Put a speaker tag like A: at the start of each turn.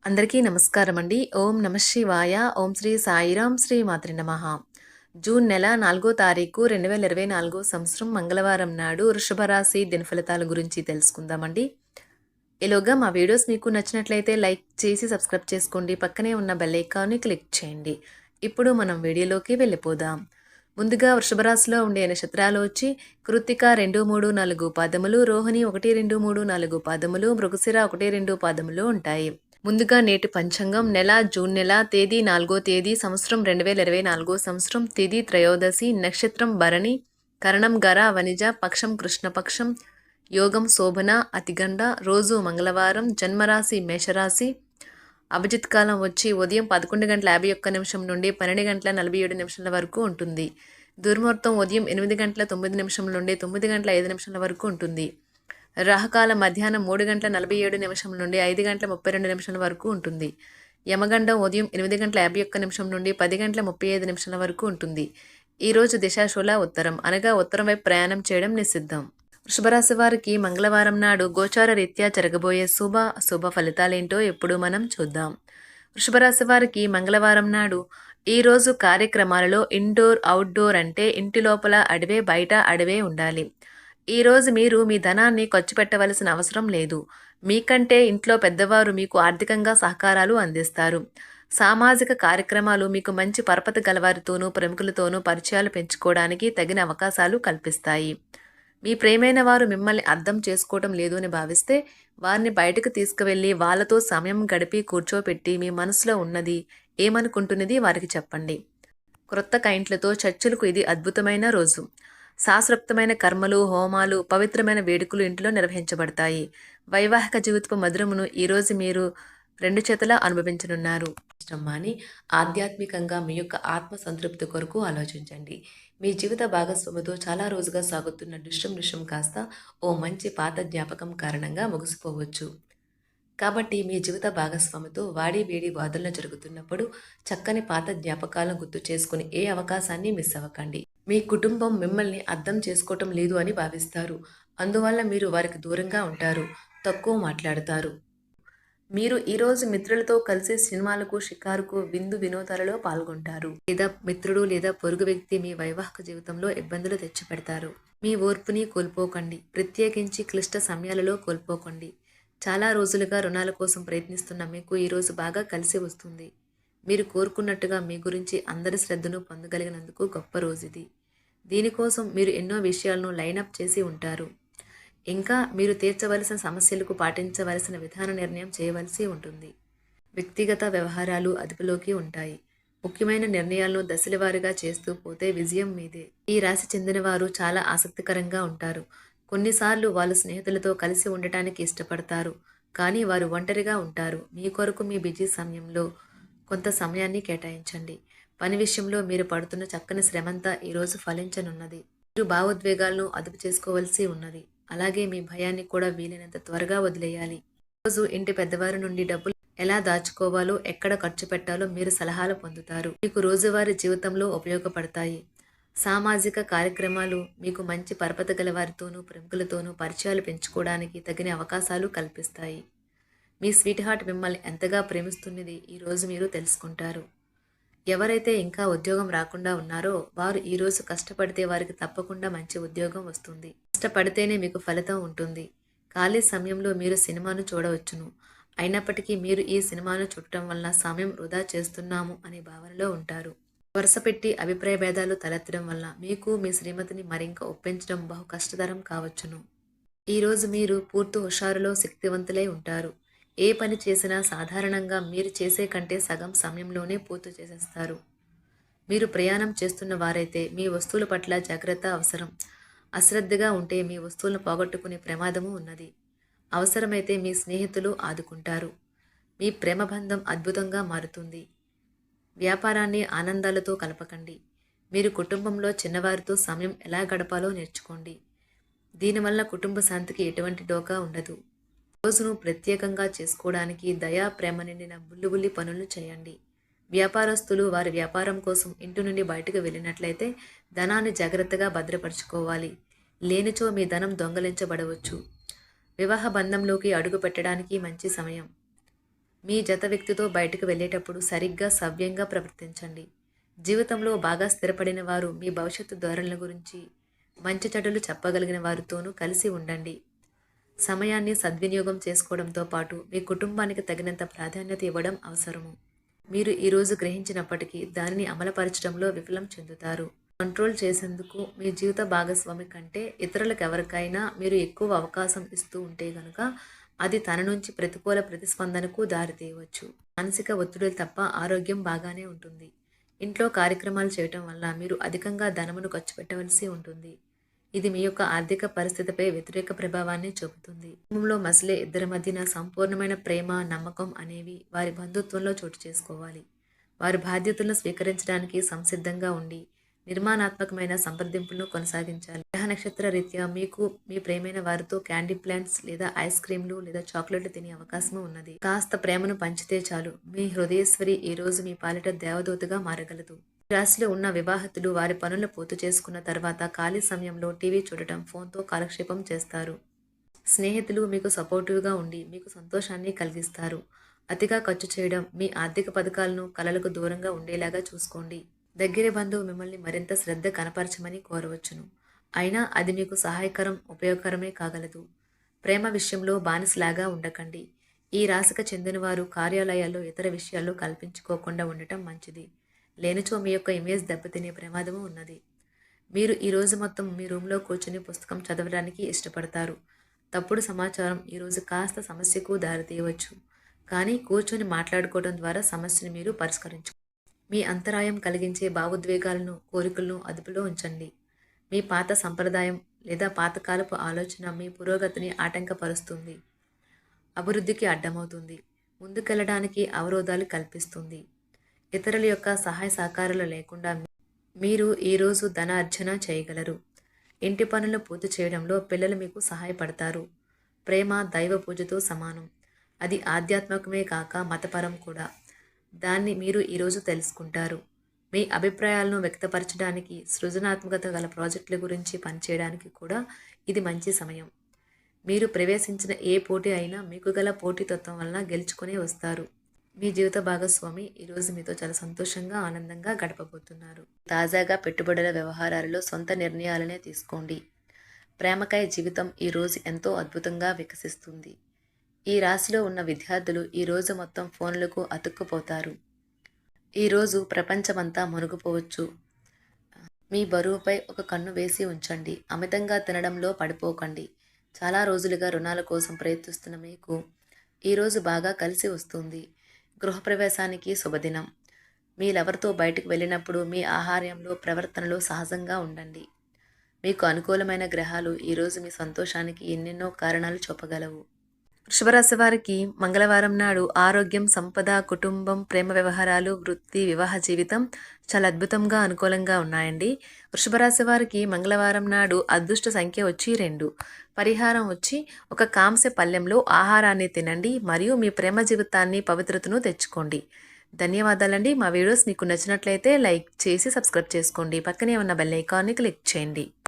A: అందరికీ నమస్కారం అండి. ఓం నమ శివాయ. ఓం శ్రీ సాయిరాం శ్రీ మాత్రే నమః. జూన్ నెల 4వ తారీఖు 2024 సంవత్సరం మంగళవారం నాడు వృషభ రాశి దినఫలితాల గురించి తెలుసుకుందామండి. ఈలోగా మా వీడియోస్ మీకు నచ్చినట్లయితే లైక్ చేసి సబ్స్క్రైబ్ చేసుకోండి. పక్కనే ఉన్న బెల్ ఐకాన్ని క్లిక్ చేయండి. ఇప్పుడు మనం వీడియోలోకి వెళ్ళిపోదాం. ముందుగా వృషభ రాశిలో ఉండే నక్షత్రాలు వచ్చి కృత్తిక 2, 3, 4 పాదములు, రోహిణి 1, 2, 3, 4 పాదములు, మృగశిర 1, 2 పాదములు ఉంటాయి. ముందుగా నేటి పంచాంగం నెల జూన్ నెల తేదీ 4వ తేదీ సంవత్సరం 2024 సంవత్సరం తేదీ త్రయోదశి నక్షత్రం భరణి కరణం గర వనిజ పక్షం కృష్ణపక్షం యోగం శోభన అతిగండ రోజు మంగళవారం జన్మరాశి మేషరాశి అభిజిత్ కాలం వచ్చి ఉదయం 11:51 నుండి 12:47 వరకు ఉంటుంది. దుర్ముహూర్తం ఉదయం 8:09 నుండి 9:05 వరకు ఉంటుంది. రాహుకాలం మధ్యాహ్నం 3:47 నుండి 5:32 వరకు ఉంటుంది. యమగండం ఉదయం 8:51 నుండి 10:35 వరకు ఉంటుంది. ఈరోజు దిశాశూల ఉత్తరం అనగా ఉత్తరం వైపు ప్రయాణం చేయడం నిషిద్ధం. వృషభరాశి వారికి మంగళవారం నాడు గోచార రీత్యా జరగబోయే శుభ ఫలితాలేంటో ఇప్పుడు మనం చూద్దాం. వృషభరాశి వారికి మంగళవారం నాడు ఈరోజు కార్యక్రమాలలో ఇండోర్ అవుట్డోర్ అంటే ఇంటి లోపల అడవే బయట అడవే ఉండాలి. ఈరోజు మీరు మీ ధనాన్ని ఖర్చు పెట్టవలసిన అవసరం లేదు. మీకంటే ఇంట్లో పెద్దవారు మీకు ఆర్థికంగా సహకారాలు అందిస్తారు. సామాజిక కార్యక్రమాలు మీకు మంచి పరపతి గలవారితోనూ ప్రముఖులతోనూ పరిచయాలు పెంచుకోవడానికి తగిన అవకాశాలు కల్పిస్తాయి. మీ ప్రేమైన వారు మిమ్మల్ని అర్థం చేసుకోవటం లేదు అని భావిస్తే వారిని బయటకు తీసుకువెళ్ళి వాళ్ళతో సమయం గడిపి కూర్చోపెట్టి మీ మనసులో ఉన్నది ఏమనుకుంటున్నది వారికి చెప్పండి. క్రొత్త క్లయింట్లతో చర్చలకు ఇది అద్భుతమైన రోజు. శాస్త్రోక్తమైన కర్మలు హోమాలు పవిత్రమైన వేడుకలు ఇంట్లో నిర్వహించబడతాయి. వైవాహిక జీవితపు మధురమును ఈరోజు మీరు 2 చేతులా అనుభవించనున్నారు. అని ఆధ్యాత్మికంగా మీ యొక్క ఆత్మ సంతృప్తి కొరకు ఆలోచించండి. మీ జీవిత భాగస్వామితో చాలా రోజుగా సాగుతున్న దృశ్యం కాస్త ఓ మంచి పాత జ్ఞాపకం కారణంగా ముగిసిపోవచ్చు. కాబట్టి మీ జీవిత భాగస్వామితో వాడి వేడి వాదనలు జరుగుతున్నప్పుడు చక్కని పాత జ్ఞాపకాలను గుర్తు చేసుకుని ఏ అవకాశాన్ని మిస్ అవ్వకండి. మీ కుటుంబం మిమ్మల్ని అర్థం చేసుకోవటం లేదు అని భావిస్తారు. అందువల్ల మీరు వారికి దూరంగా ఉంటారు, తక్కువ మాట్లాడతారు. మీరు ఈరోజు మిత్రులతో కలిసి సినిమాలకు షికారుకు విందు వినోదాలలో పాల్గొంటారు. లేదా మిత్రుడు లేదా పొరుగు వ్యక్తి మీ వైవాహిక జీవితంలో ఇబ్బందులు తెచ్చిపెడతారు. మీ ఓర్పుని కోల్పోకండి, ప్రత్యేకించి క్లిష్ట సమయాలలో కోల్పోకండి. చాలా రోజులుగా రుణాల కోసం ప్రయత్నిస్తున్న మీకు ఈరోజు బాగా కలిసి వస్తుంది. మీరు కోరుకున్నట్టుగా మీ గురించి అందరి శ్రద్ధను పొందగలిగినందుకు గొప్ప రోజు ఇది. దీనికోసం మీరు ఎన్నో విషయాలను లైనప్ చేసి ఉంటారు. ఇంకా మీరు తీర్చవలసిన సమస్యలకు పాటించవలసిన విధాన నిర్ణయం చేయవలసి ఉంటుంది. వ్యక్తిగత వ్యవహారాలు అదుపులోకి ఉంటాయి. ముఖ్యమైన నిర్ణయాలను దశలవారీగా చేస్తూ పోతే విజయం మీదే. ఈ రాశి చెందిన వారు చాలా ఆసక్తికరంగా ఉంటారు. కొన్నిసార్లు వాళ్ళు స్నేహితులతో కలిసి ఉండటానికి ఇష్టపడతారు, కానీ వారు ఒంటరిగా ఉంటారు. మీ కొరకు మీ బిజీ సమయంలో కొంత సమయాన్ని కేటాయించండి. పని విషయంలో మీరు పడుతున్న చక్కని శ్రమంతా ఈరోజు ఫలించనున్నది. మీరు భావోద్వేగాలను అదుపు చేసుకోవలసి ఉన్నది. అలాగే మీ భయాన్ని కూడా వీలైనంత త్వరగా వదిలేయాలి. రోజు ఇంటి పెద్దవారి నుండి డబ్బులు ఎలా దాచుకోవాలో ఎక్కడ ఖర్చు పెట్టాలో మీరు సలహాలు పొందుతారు. మీకు రోజువారీ జీవితంలో ఉపయోగపడతాయి. సామాజిక కార్యక్రమాలు మీకు మంచి పరపతి గల వారితోనూ ప్రముఖులతోనూ పరిచయాలు పెంచుకోవడానికి తగిన అవకాశాలు కల్పిస్తాయి. మీ స్వీట్ హార్ట్ మిమ్మల్ని ఎంతగా ప్రేమిస్తున్నది ఈరోజు మీరు తెలుసుకుంటారు. ఎవరైతే ఇంకా ఉద్యోగం రాకుండా ఉన్నారో వారు ఈరోజు కష్టపడితే వారికి తప్పకుండా మంచి ఉద్యోగం వస్తుంది. కష్టపడితేనే మీకు ఫలితం ఉంటుంది. ఖాళీ సమయంలో మీరు సినిమాను చూడవచ్చును. అయినప్పటికీ మీరు ఈ సినిమాను చూడటం వల్ల సమయం వృధా చేస్తున్నాము అనే భావనలో ఉంటారు. వరుసపెట్టి అభిప్రాయ భేదాలు తలెత్తడం వల్ల మీకు మీ శ్రీమతిని మరింక ఒప్పించడం బహు కష్టతరం కావచ్చును. ఈరోజు మీరు పూర్తి హుషారులో శక్తివంతులై ఉంటారు. ఏ పని చేసినా సాధారణంగా మీరు చేసే కంటే సగం సమయంలోనే పూర్తి చేసేస్తారు. మీరు ప్రయాణం చేస్తున్న వారైతే మీ వస్తువుల పట్ల జాగ్రత్త అవసరం. అశ్రద్ధగా ఉంటే మీ వస్తువులను పోగొట్టుకునే ప్రమాదము ఉన్నది. అవసరమైతే మీ స్నేహితులు ఆదుకుంటారు. మీ ప్రేమబంధం అద్భుతంగా మారుతుంది. వ్యాపారాన్ని ఆనందాలతో కలపకండి. మీరు కుటుంబంలో చిన్నవారితో సమయం ఎలా గడపాలో నేర్చుకోండి. దీనివల్ల కుటుంబ శాంతికి ఎటువంటి డోకా ఉండదు. రోజును ప్రత్యేకంగా చేసుకోవడానికి దయా ప్రేమ నిండిన బుల్లిబుల్లి పనులు చేయండి. వ్యాపారస్తులు వారి వ్యాపారం కోసం ఇంటి నుండి బయటకు వెళ్ళినట్లయితే ధనాన్ని జాగ్రత్తగా భద్రపరచుకోవాలి. లేనిచో మీ ధనం దొంగలించబడవచ్చు. వివాహ బంధంలోకి అడుగు పెట్టడానికి మంచి సమయం. మీ జత వ్యక్తితో బయటకు వెళ్ళేటప్పుడు సరిగ్గా సవ్యంగా ప్రవర్తించండి. జీవితంలో బాగా స్థిరపడిన వారు మీ భవిష్యత్తు ధోరణుల గురించి మంచి చెడులు చెప్పగలిగిన వారితోనూ కలిసి ఉండండి. సమయాన్ని సద్వినియోగం చేసుకోవడంతో పాటు మీ కుటుంబానికి తగినంత ప్రాధాన్యత ఇవ్వడం అవసరము. మీరు ఈరోజు గ్రహించినప్పటికీ దానిని అమలుపరచడంలో విఫలం చెందుతారు. కంట్రోల్ చేసేందుకు మీ జీవిత భాగస్వామి కంటే ఇతరులకు ఎవరికైనా మీరు ఎక్కువ అవకాశం ఇస్తూ ఉంటే గనుక అది తన నుంచి ప్రతికూల ప్రతిస్పందనకు దారితీయవచ్చు. మానసిక ఒత్తిడులు తప్ప ఆరోగ్యం బాగానే ఉంటుంది. ఇంట్లో కార్యక్రమాలు చేయటం వల్ల మీరు అధికంగా ధనమును ఖర్చు పెట్టవలసి ఉంటుంది. ఇది మీ యొక్క ఆర్థిక పరిస్థితిపై వ్యతిరేక ప్రభావాన్ని చూపుతుంది. కుటుంబంలో మసలే ఇద్దరి మధ్యన సంపూర్ణమైన ప్రేమ, నమ్మకం అనేవి వారి బంధుత్వంలో చోటు చేసుకోవాలి. వారి బాధ్యతలను స్వీకరించడానికి సంసిద్ధంగా ఉండి నిర్మాణాత్మకమైన సంప్రదింపులను కొనసాగించాలి. గ్రహ నక్షత్ర రీత్యా మీకు మీ ప్రేమైన వారితో క్యాండీ ప్లాంట్స్ లేదా ఐస్ క్రీంలు లేదా చాక్లెట్లు తినే అవకాశం ఉన్నది. కాస్త ప్రేమను పంచితే చాలు, మీ హృదయేశ్వరి ఈ రోజు మీ పాలిట దేవదూతగా మారగలదు. రాశిలో ఉన్న వివాహితులు వారి పనులు పూర్తి చేసుకున్న తర్వాత ఖాళీ సమయంలో టీవీ చూడటం, ఫోన్తో కాలక్షేపం చేస్తారు. స్నేహితులు మీకు సపోర్టివ్గా ఉండి మీకు సంతోషాన్ని కలిగిస్తారు. అతిగా ఖర్చు చేయడం, మీ ఆర్థిక పథకాలను కలలకు దూరంగా ఉండేలాగా చూసుకోండి. దగ్గర బంధువు మిమ్మల్ని మరింత శ్రద్ధ కనపరచమని కోరవచ్చును. అయినా అది మీకు సహాయకరం, ఉపయోగకరమే కాగలదు. ప్రేమ విషయంలో బానిసలాగా ఉండకండి. ఈ రాశికి చెందినవారు కార్యాలయాల్లో ఇతర విషయాల్లో కల్పించుకోకుండా ఉండటం మంచిది. లేనిచో మీ యొక్క ఇమేజ్ దెబ్బతినే ప్రమాదము ఉన్నది. మీరు ఈరోజు మొత్తం మీ రూమ్లో కూర్చుని పుస్తకం చదవడానికి ఇష్టపడతారు. తప్పుడు సమాచారం ఈరోజు కాస్త సమస్యకు దారితీయవచ్చు. కానీ కూర్చొని మాట్లాడుకోవడం ద్వారా సమస్యను మీరు పరిష్కరించు. మీ అంతరాయం కలిగించే భావోద్వేగాలను, కోరికలను అదుపులో ఉంచండి. మీ పాత సంప్రదాయం లేదా పాతకాలపు ఆలోచన మీ పురోగతిని ఆటంకపరుస్తుంది, అభివృద్ధికి అడ్డమవుతుంది, ముందుకెళ్లడానికి అవరోధాలు కల్పిస్తుంది. ఇతరుల యొక్క సహాయ సహకారాలు లేకుండా మీరు ఈరోజు ధన అర్జన చేయగలరు. ఇంటి పనులను పూర్తి చేయడంలో పిల్లలు మీకు సహాయపడతారు. ప్రేమ దైవ పూజతో సమానం. అది ఆధ్యాత్మికమే కాక మతపరం కూడా. దాన్ని మీరు ఈరోజు తెలుసుకుంటారు. మీ అభిప్రాయాలను వ్యక్తపరచడానికి, సృజనాత్మకత గల ప్రాజెక్టుల గురించి పనిచేయడానికి కూడా ఇది మంచి సమయం. మీరు ప్రవేశించిన ఏ పోటీ అయినా మీకు గల పోటీతత్వం వలన గెలుచుకునే వస్తారు. మీ జీవిత భాగస్వామి ఈరోజు మీతో చాలా సంతోషంగా, ఆనందంగా గడపబోతున్నారు. తాజాగా పెట్టుబడుల వ్యవహారాలలో సొంత నిర్ణయాలనే తీసుకోండి. ప్రేమకాయ జీవితం ఈరోజు ఎంతో అద్భుతంగా వికసిస్తుంది. ఈ రాశిలో ఉన్న విద్యార్థులు ఈరోజు మొత్తం ఫోన్లకు అతుక్కుపోతారు. ఈరోజు ప్రపంచమంతా మునిగిపోవచ్చు. మీ బరువుపై ఒక కన్ను వేసి ఉంచండి. అమితంగా తినడంలో పడిపోకండి. చాలా రోజులుగా రుణాల కోసం ప్రయత్నిస్తున్న మీకు ఈరోజు బాగా కలిసి వస్తుంది. గృహప్రవేశానికి శుభదినం. మీరెవరితో బయటకు వెళ్ళినప్పుడు మీ ఆహార్యంలో, ప్రవర్తనలో సహజంగా ఉండండి. మీకు అనుకూలమైన గ్రహాలు ఈరోజు మీ సంతోషానికి ఎన్నెన్నో కారణాలు చూపగలవు. వృషభరాశి వారికి మంగళవారం నాడు ఆరోగ్యం, సంపద, కుటుంబం, ప్రేమ వ్యవహారాలు, వృత్తి, వివాహ జీవితం చాలా అద్భుతంగా, అనుకూలంగా ఉన్నాయండి. వృషభరాశి వారికి మంగళవారం నాడు అదృష్ట సంఖ్య వచ్చి 2. పరిహారం వచ్చి ఒక కాంస్య పళ్ళెంలో ఆహారాన్ని తినండి మరియు మీ ప్రేమ జీవితాన్ని, పవిత్రతను తెచ్చుకోండి. ధన్యవాదాలండి. మా వీడియోస్ మీకు నచ్చినట్లయితే లైక్ చేసి సబ్స్క్రైబ్ చేసుకోండి. పక్కనే ఉన్న బెల్ ఐకాన్ని క్లిక్ చేయండి.